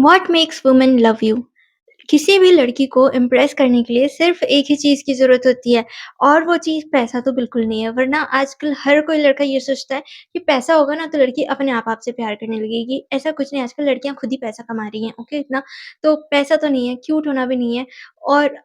What makes women love you? किसी भी लड़की को इम्प्रेस करने के लिए सिर्फ एक ही चीज़ की ज़रूरत होती है और वो चीज़ पैसा तो बिल्कुल नहीं है। वरना आजकल हर कोई लड़का ये सोचता है कि पैसा होगा ना तो लड़की अपने आप आपसे प्यार करने लगेगी। ऐसा कुछ नहीं, आजकल लड़कियाँ खुद ही पैसा कमा रही हैं, ओके? इतना तो पैसा तो नहीं है, क्यूट होना भी नहीं है और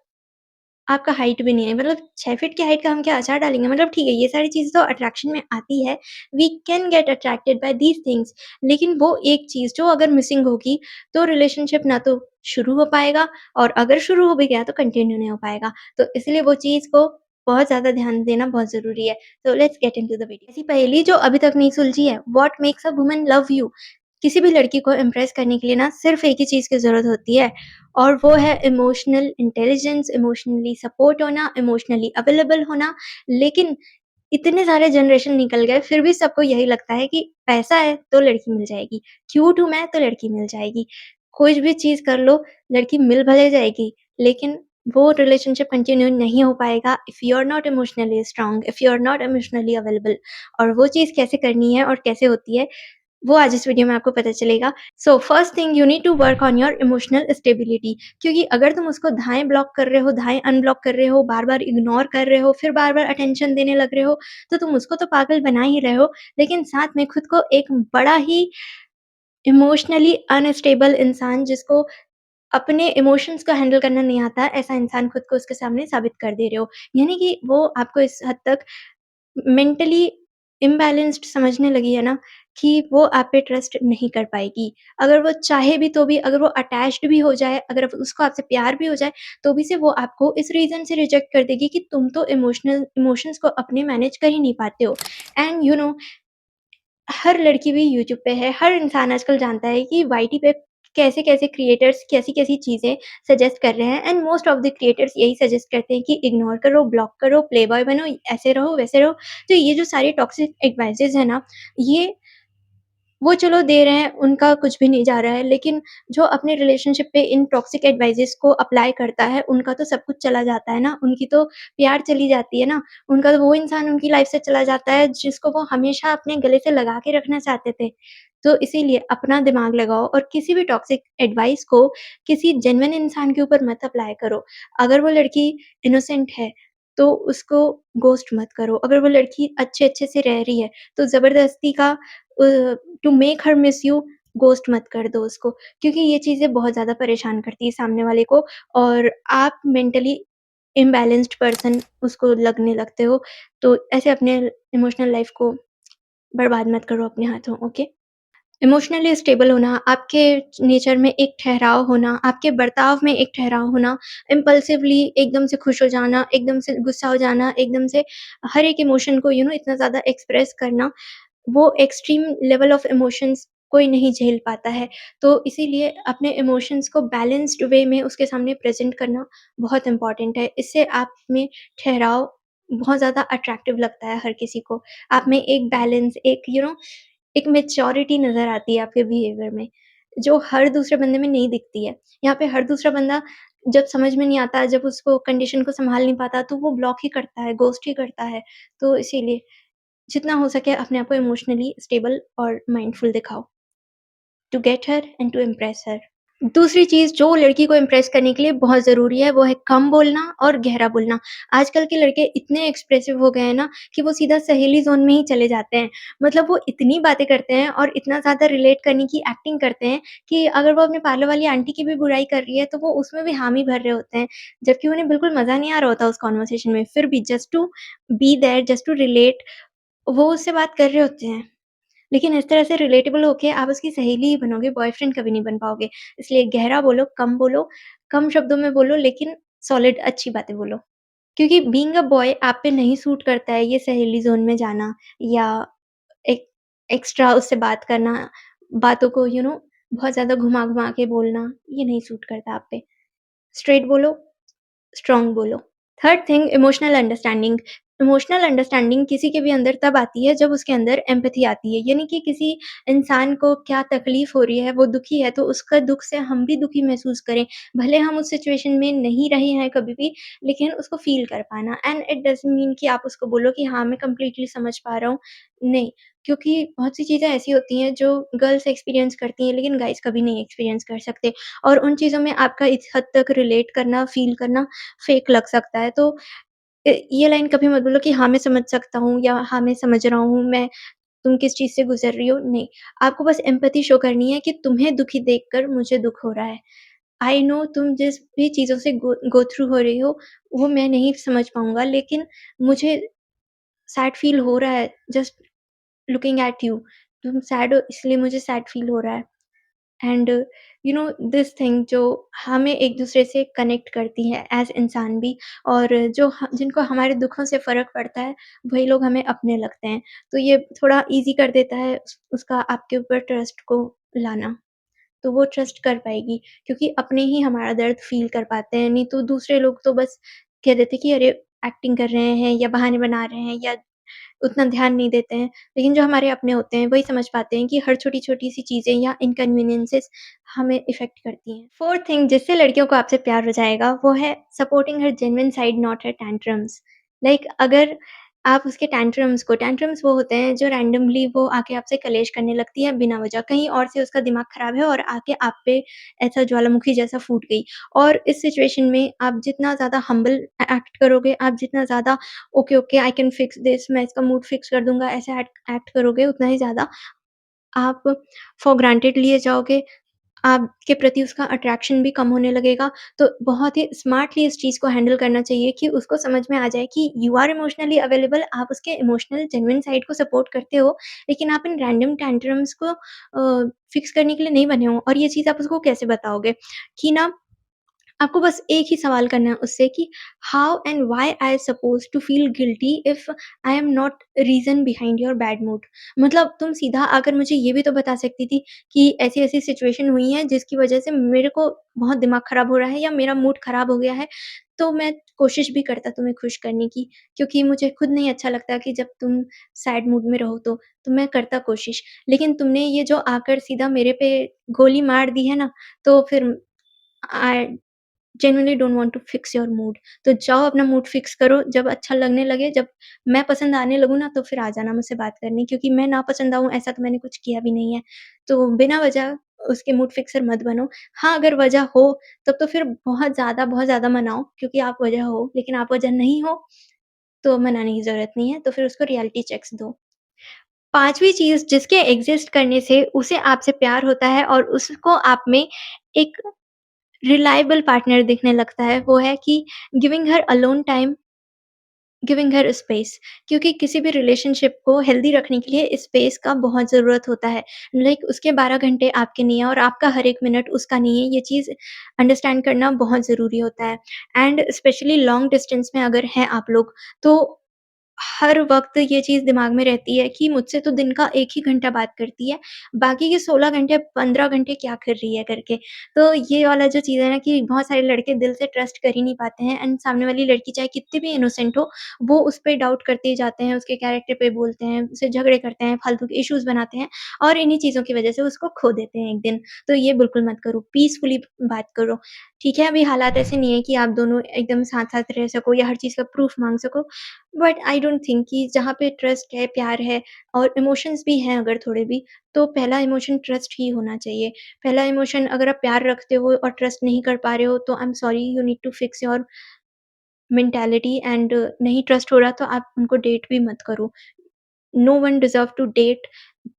आपका हाइट भी नहीं है, मतलब 6 फीट की हाइट का हम क्या अचार डालेंगे? मतलब ठीक है, ये सारी चीज़ें तो अट्रैक्शन में आती है, we can get attracted by these things, लेकिन वो एक चीज़ जो अगर मिसिंग होगी, तो रिलेशनशिप ना तो शुरू हो पाएगा और अगर शुरू हो भी गया तो कंटिन्यू नहीं हो पाएगा। तो इसलिए वो चीज़ को बहुत ज़्यादा ध्यान देना बहुत ज़रूरी है। तो let's get into the video. ऐसी पहेली जो अभी तक नहीं सुलझी है, what makes a woman love you? किसी भी लड़की को इम्प्रेस करने के लिए ना सिर्फ़ एक ही चीज़ की ज़रूरत होती है और वो है इमोशनल इंटेलिजेंस, इमोशनली सपोर्ट होना, इमोशनली अवेलेबल होना। लेकिन इतने सारे जनरेशन निकल गए, फिर भी सबको यही लगता है कि पैसा है तो लड़की मिल जाएगी, क्यूट हूँ मैं तो लड़की मिल जाएगी। कुछ भी चीज़ कर लो, लड़की मिल भले जाएगी, लेकिन वो रिलेशनशिप कंटिन्यू नहीं हो पाएगा if you are not emotionally strong, if you are not emotionally available. और वो चीज़ कैसे करनी है और कैसे होती है, वो आज इस वीडियो में आपको पता चलेगा। So first thing you need to work on your emotional stability, क्योंकि अगर तुम उसको दाएँ ब्लॉक कर रहे हो, दाएँ अनब्लॉक कर रहे हो, बार-बार इग्नोर कर रहे हो, फिर बार-बार अटेंशन देने लग रहे हो, तो तुम उसको तो पागल बना ही रहे हो, लेकिन साथ में खुद को एक बड़ा ही इमोशनली अनस्टेबल इंसान, जिसको अपने इमोशंस को हैंडल करना नहीं आता, ऐसा इंसान खुद को उसके सामने साबित कर दे रहे हो। यानी कि वो आपको इस हद तक मेंटली इम्बैलेंस्ड समझने लगी है ना, कि वो आप पे ट्रस्ट नहीं कर पाएगी। अगर वो चाहे भी तो भी, अगर वो अटैच्ड भी हो जाए, अगर उसको आपसे प्यार भी हो जाए, तो भी से वो आपको इस रीज़न से रिजेक्ट कर देगी कि तुम तो इमोशंस को अपने मैनेज कर ही नहीं पाते हो। एंड यू नो, हर लड़की भी यूट्यूब पे है, हर इंसान आजकल जानता है कि वाईटी पे कैसे-कैसे क्रिएटर्स कैसी-कैसी चीज़ें सजेस्ट कर रहे हैं and most of the creators यही सजेस्ट करते हैं कि इग्नोर करो, ब्लॉक करो, प्लेबॉय बनो, ऐसे रहो, वैसे रहो। तो ये जो सारी टॉक्सिक एडवाइसेज़ हैं ना, ये वो चलो दे रहे हैं, उनका कुछ भी नहीं जा रहा है, लेकिन जो अपने रिलेशनशिप पे इन टॉक्सिक एडवाइसेज़ को अप्लाई करता है, उनका तो सब कुछ चला जाता है ना, उनकी तो प्यार चली जाती है ना, उनका तो वो इंसान उनकी लाइफ़ से चला जाता है, जिसको वो हमेशा अपने गले से लगा के रखना चाहते थे। तो इसीलिए अपना दिमाग लगाओ और किसी भी टॉक्सिक एडवाइस को किसी जेन्युइन इंसान के ऊपर मत अप्लाई करो। अगर वो लड़की इनोसेंट है, तो उसको घोस्ट मत करो, अगर वो लड़की अच्छे-अच्छे से रह रही है, तो ज़बरदस्ती का to make her miss you ghost मत कर दो उसको, क्योंकि ये चीज़ें बहुत ज़्यादा परेशान करती है सामने वाले को और आप मेंटली इम्बैलेंस्ड पर्सन उसको लगने लगते हो। तो ऐसे अपने इमोशनल लाइफ़ को बर्बाद मत करो अपने हाथों, ओके? इमोशनली स्टेबल होना, आपके नेचर में एक ठहराव होना, आपके बर्ताव में एक ठहराव होना, इम्पल्सिवली एकदम से खुश हो जाना, एकदम से गुस्सा हो जाना, एकदम से हर एक इमोशन को इतना ज़्यादा एक्सप्रेस करना, वो एक्सट्रीम लेवल ऑफ इमोशंस कोई नहीं झेल पाता है। तो इसीलिए अपने इमोशंस को बैलेंस्ड वे में उसके सामने प्रेज़ेंट करना बहुत इम्पोर्टेंट है। इससे आप में ठहराव बहुत ज़्यादा अट्रैक्टिव लगता है हर किसी को। आप में एक बैलेंस, एक एक मैच्योरिटी नज़र आती है आपके बिहेवियर में, जो हर दूसरे बंदे में नहीं दिखती है। यहाँ पे हर दूसरा बंदा जब समझ में नहीं आता, जब उसको कंडीशन को सँभाल नहीं पाता, तो वो ब्लॉक ही करता है, घोस्ट ही करता है। तो इसीलिए जितना हो सके अपने आप को इमोशनली स्टेबल और माइंडफुल दिखाओ, to get her and to impress her. दूसरी चीज़ जो लड़की को इम्प्रेस करने के लिए बहुत ज़रूरी है, वो है कम बोलना और गहरा बोलना। आजकल के लड़के इतने एक्सप्रेसिव हो गए हैं ना, कि वो सीधा सहेली ज़ोन में ही चले जाते हैं। मतलब वो इतनी बातें करते हैं और इतना ज़्यादा रिलेट करने की एक्टिंग करते हैं, कि अगर वो अपने पार्लर वाली आंटी की भी बुराई कर रही है, तो वो उसमें भी हामी भर रहे होते हैं। जबकि उन्हें बिल्कुल मज़ा नहीं आ रहा होता उस कन्वर्सेशन में, फिर भी just to be there, just to relate, वो उससे बात कर रहे होते हैं। लेकिन इस तरह से रिलेटेबल होके आप उसकी सहेली ही बनोगे, बॉयफ्रेंड कभी नहीं बन पाओगे। इसलिए गहरा बोलो, कम शब्दों में बोलो, लेकिन सॉलिड अच्छी बातें बोलो। क्योंकि बीइंग अ बॉय आप पे नहीं सूट करता है ये सहेली ज़ोन में जाना, या एक एक्स्ट्रा उससे बात करना, बातों को बहुत ज़्यादा घुमा-घुमा के बोलना, ये नहीं सूट करता आप पे। स्ट्रेट बोलो, स्ट्रॉन्ग बोलो। Third thing, emotional understanding. Emotional understanding किसी के भी अंदर तब आती है जब उसके अंदर एम्पैथी आती है। यानी कि किसी इंसान को क्या तकलीफ़ हो रही है, वो दुखी है तो उसका दुःख से हम भी दुखी महसूस करें। भले हम उस सिचुएशन में नहीं रहे हैं कभी भी, लेकिन उसको फ़ील कर पाना एंड इट डज़न्ट मीन कि आप उसको बोलो कि हाँ, मैं कंप्लीटली समझ पा रहा हूँ। नहीं, क्योंकि बहुत सी चीज़ें ऐसी होती हैं जो गर्ल्स एक्सपीरियंस करती हैं लेकिन गाइज़ कभी नहीं एक्सपीरियंस कर सकते और उन चीज़ों में आपका इस हद तक रिलेट करना, फ़ील करना फ़ेक लग सकता है। तो ये लाइन कभी मत बोलो कि हाँ, मैं समझ सकता हूँ या हाँ, मैं समझ रहा हूँ, मैं तुम किस चीज़ से गुज़र रही हो, नहीं। आपको बस एम्पैथी शो करनी है कि तुम्हें दुखी देखकर मुझे दुःख हो रहा है। आई नो तुम जिस भी चीज़ों से गो थ्रू हो रही हो, वो मैं नहीं समझ पाऊँगा लेकिन मुझे सैड फ़ील हो रहा है जस्ट लुकिंग एट यू। तुम सैड हो इसलिए मुझे सैड फ़ील हो रहा है। And you know this thing जो हमें एक-दूसरे से कनेक्ट करती है एज़ इंसान भी और जो ह जिनको हमारे दुखों से फ़र्क पड़ता है, वही लोग हमें अपने लगते हैं। तो ये थोड़ा ईज़ी कर देता है उसका आपके ऊपर ट्रस्ट को लाना। तो वो ट्रस्ट कर पाएगी क्योंकि अपने ही हमारा दर्द फ़ील कर पाते हैं, नहीं तो दूसरे लोग तो बस कह देते हैं कि अरे एक्टिंग कर रहे हैं या बहाने बना रहे हैं या उतना ध्यान नहीं देते हैं। लेकिन जो हमारे अपने होते हैं, वही समझ पाते हैं कि हर छोटी-छोटी सी चीज़ें या इनकन्वीनियंसेस हमें इफ़ेक्ट करती हैं। 4th थिंग जिससे लड़कियों को आपसे प्यार हो जाएगा, वो है supporting her genuine side not her tantrums. Like अगर आप उसके टैंट्रम्स वो होते हैं जो रैंडमली वो आके आपसे कलेश करने लगती है बिना वजह, कहीं और से उसका दिमाग खराब है और आके आप पे ऐसा ज्वालामुखी जैसा फूट गई। और इस सिचुएशन में आप जितना ज़्यादा हम्बल एक्ट करोगे, आप जितना ज़्यादा okay, okay I can fix this मैं इसका मूड फिक्स कर दूँगा, ऐसे एक्ट एक्ट करोगे उतना ही ज़्यादा आप फॉर ग्रांटेड लिए जाओगे, आपके प्रति उसका अट्रैक्शन भी कम होने लगेगा। तो बहुत ही स्मार्टली इस चीज़ को हैंडल करना चाहिए कि उसको समझ में आ जाए कि यू आर इमोशनली अवेलेबल, आप उसके इमोशनल जेन्युइन साइड को सपोर्ट करते हो, लेकिन आप इन रैंडम टैंट्रम्स को फिक्स करने के लिए नहीं बने हो और ये चीज़ आप उसको कैसे बताओगे कि ना आपको बस एक ही सवाल करना है उससे कि how and why I supposed to feel guilty if I am not reason behind your bad mood. मतलब तुम सीधा आकर मुझे ये भी तो बता सकती थी कि ऐसी-ऐसी सिचुएशन हुई है जिसकी वज़ह से मेरे को बहुत दिमाग ख़राब हो रहा है या मेरा मूड ख़राब हो गया है। तो मैं कोशिश भी करता तुम्हें खुश करने की, क्योंकि मुझे खुद नहीं अच्छा लगता कि जब तुम सैड मूड में रहो तो मैं करता कोशिश। लेकिन तुमने ये जो आकर सीधा मेरे पे गोली मार दी है ना, तो फिर I genuinely don't want to fix your mood. तो जाओ अपना मूड फिक्स करो, जब अच्छा लगने लगे, जब मैं पसंद आने लगूँ ना, तो फिर आ जाना मुझसे बात करने क्योंकि मैं नापसंद आऊँ ऐसा तो मैंने कुछ किया भी नहीं है। तो बिना वजह उसके मूड फिक्सर मत बनो। हाँ, अगर वजह हो तब तो फिर बहुत ज़्यादा मनाओ क्योंकि आप वजह हो, लेकिन आप वजह नहीं हो, तो मनाने की ज़रूरत नहीं है, तो फिर उसको रियलिटी चेक्स दो। 5वीं चीज़ जिसके एग्ज़िस्ट करने से उसे आपसे प्यार होता है और उसको आप में एक रिलायबल पार्टनर दिखने लगता है, वो है कि giving her alone time, giving her space. क्योंकि किसी भी रिलेशनशिप को हेल्दी रखने के लिए स्पेस का बहुत ज़रूरत होता है। लाइक उसके 12 घंटे आपके नहीं है और आपका हर 1 मिनट उसका नहीं है, ये चीज़ अंडरस्टैंड करना बहुत ज़रूरी होता है। एंड स्पेशली लॉन्ग डिस्टेंस में अगर हैं आप लोग, तो हर वक़्त ये चीज़ दिमाग में रहती है कि मुझसे तो दिन का 1 ही घंटा बात करती है, बाकी के 16 घंटे, 15 घंटे क्या कर रही है करके। तो ये वाला जो चीज़ है ना कि बहुत सारे लड़के दिल से ट्रस्ट कर ही नहीं पाते हैं एंड सामने वाली लड़की चाहे कितनी भी इनोसेंट हो, वो उस पे डाउट करते ही जाते हैं, उसके कैरेक्टर पे बोलते हैं, उससे झगड़े करते हैं, फालतू के इश्यूज़ बनाते हैं और इन्हीं चीज़ों की वज़ह से उसको खो देते हैं एक दिन। तो ये बिल्कुल मत करो, पीसफुली बात करो। ठीक है, अभी हालात ऐसे नहीं है कि आप दोनों एकदम साथ-साथ रह सको या हर चीज़ का प्रूफ माँग सको, बट आई डोंट थिंक कि जहाँ पे ट्रस्ट है, प्यार है और इमोशंस भी हैं अगर थोड़े भी, तो पहला इमोशन ट्रस्ट ही होना चाहिए। पहला इमोशन अगर आप प्यार रखते हो और ट्रस्ट नहीं कर पा रहे हो, तो I am sorry you need to fix your mentality and नहीं ट्रस्ट हो रहा तो आप उनको डेट भी मत करो। No one deserve to date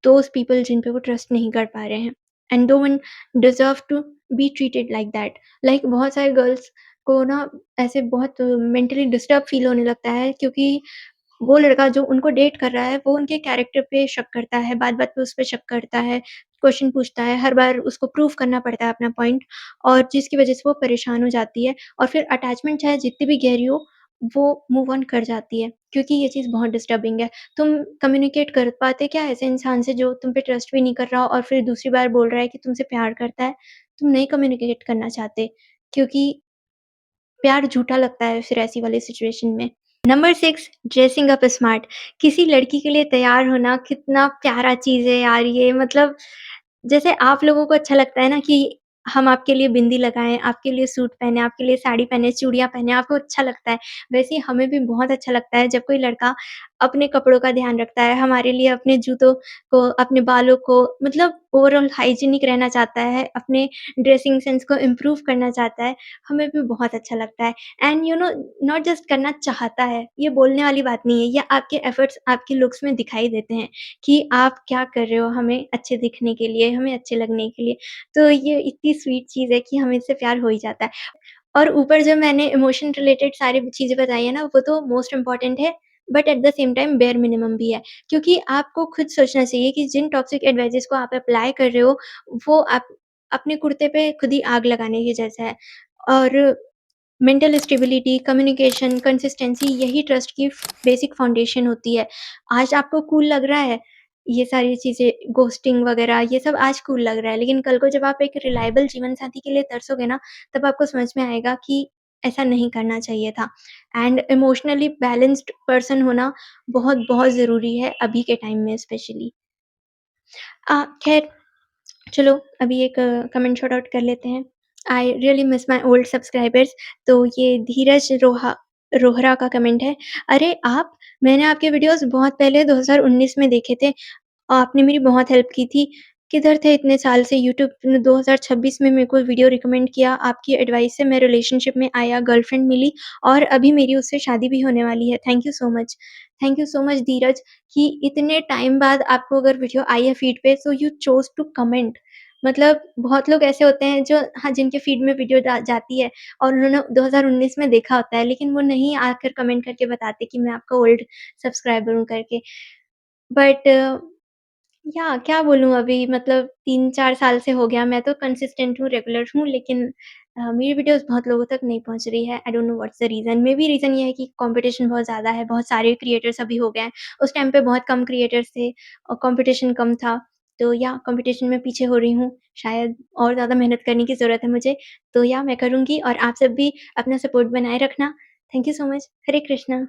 those people जिन पे वो ट्रस्ट नहीं कर पा रहे हैं and no one deserve to be treated like that. Like बहुत सारे गर्ल्स को ना ऐसे बहुत मेंटली डिस्टर्ब फ़ील होने लगता है क्योंकि वो लड़का जो उनको डेट कर रहा है, वो उनके कैरेक्टर पे शक करता है, बात-बात पे उस पे शक करता है, क्वेश्चन पूछता है, हर बार उसको प्रूव करना पड़ता है अपना पॉइंट और जिसकी वज़ह से वो परेशान हो जाती है और फिर अटैचमेंट चाहे जितनी भी गहरी हो, वो मूव ऑन कर जाती है, क्योंकि ये चीज़ बहुत डिस्टर्बिंग है। तुम कम्युनिकेट कर पाते क्या ऐसे इंसान से जो तुम पे ट्रस्ट भी नहीं कर रहा और फिर दूसरी बार बोल रहा है कि तुमसे प्यार करता है? तुम नहीं कम्युनिकेट करना चाहते, क्योंकि प्यार झूठा लगता है फिर ऐसी वाली सिचुएशन में। Number 6 dressing up smart. किसी लड़की के लिए तैयार होना कितना प्यारा चीज़ है यार ये मतलब जैसे आप लोगों को अच्छा लगता है ना कि हम आपके लिए बिंदी लगाएँ, आपके लिए सूट पहने, आपके लिए साड़ी पहने, चूड़ियाँ पहने, आपको अच्छा लगता है। वैसे ही हमें भी बहुत अच्छा लगता है जब कोई लड़का अपने कपड़ों का ध्यान रखता है, हमारे लिए अपने जूतों को, अपने बालों को मतलब ओवरऑल हाइजीनिक रहना चाहता है, अपने ड्रेसिंग सेंस को इम्प्रूव करना चाहता है, हमें भी बहुत अच्छा लगता है। And you know not just करना चाहता है, ये बोलने वाली बात नहीं है, ये आपके एफर्ट्स आपके लुक्स में दिखाई देते हैं कि आप क्या कर रहे हो हमें अच्छे दिखने के लिए, हमें अच्छे लगने के लिए। तो ये इतनी स्वीट चीज़ है कि हमें इससे प्यार हो ही जाता है। और ऊपर जो मैंने इमोशन रिलेटेड सारी चीज़ें बताई है ना, वो तो मोस्ट इम्पोर्टेंट है, but at the same time bare minimum भी है। क्योंकि आपको खुद सोचना चाहिए कि जिन टॉक्सिक एडवाइसेज़ को आप अप्लाई कर रहे हो, वो आप अपने कुर्ते पे खुद ही आग लगाने के जैसा है। और मेंटल स्टेबिलिटी, कम्युनिकेशन, कंसिस्टेंसी यही ट्रस्ट की बेसिक फाउंडेशन होती है। आज आपको कूल लग रहा है, ये सारी चीज़ें घोस्टिंग वगैरह ये सब आज कूल लग रहा है, लेकिन कल को जब आप एक रिलायबल जीवनसाथी के लिए तरसोगे ना, तब आपको समझ में आएगा कि ऐसा नहीं करना चाहिए था। एंड इमोशनली बैलेंस्ड पर्सन होना बहुत-बहुत ज़रूरी है अभी के टाइम में स्पेशली। खैर चलो अभी एक कमेंट शॉट आउट कर लेते हैं। I really miss my old subscribers. तो ये धीरज रोहरा का कमेंट है। अरे आप! मैंने आपके वीडियोज़ बहुत पहले 2019 में देखे थे। आपने मेरी बहुत हेल्प की थी। किधर थे इतने साल से? यूट्यूब ने 2026 में मेरे को वीडियो रिकमेंड किया। आपकी एडवाइस से मैं रिलेशनशिप में आया, गर्लफ्रेंड मिली और अभी मेरी उससे शादी भी होने वाली है। Thank you so much. Thank you so much Dheeraj कि इतने टाइम बाद आपको अगर वीडियो आई है फीड पे so you chose to comment. मतलब बहुत लोग ऐसे होते हैं जो हाँ, जिनके फीड में वीडियो जाती है और उन्होंने 2019 में देखा होता है, लेकिन वो नहीं आकर कमेंट करके बताते कि मैं आपका ओल्ड सब्सक्राइबर हूँ करके। बट या क्या बोलूँ अभी मतलब 3-4 साल से हो गया, मैं तो कंसिस्टेंट हूँ, रेगुलर हूँ, लेकिन मेरी वीडियोज़ बहुत लोगों तक नहीं पहुँच रही है। I don't know what's the reason. Maybe reason ये है कि कॉम्पिटिशन बहुत ज़्यादा है, बहुत सारे क्रिएटर्स अभी हो गए हैं। उस टाइम पे बहुत कम क्रिएटर्स थे और कॉम्पिटिशन कम था। तो या कॉम्पिटिशन में पीछे हो रही हूँ, शायद और ज़्यादा मेहनत करने की ज़रूरत है मुझे। तो या मैं करूँगी और आप सब भी अपना सपोर्ट बनाए रखना। Thank you so much. Hare Krishna.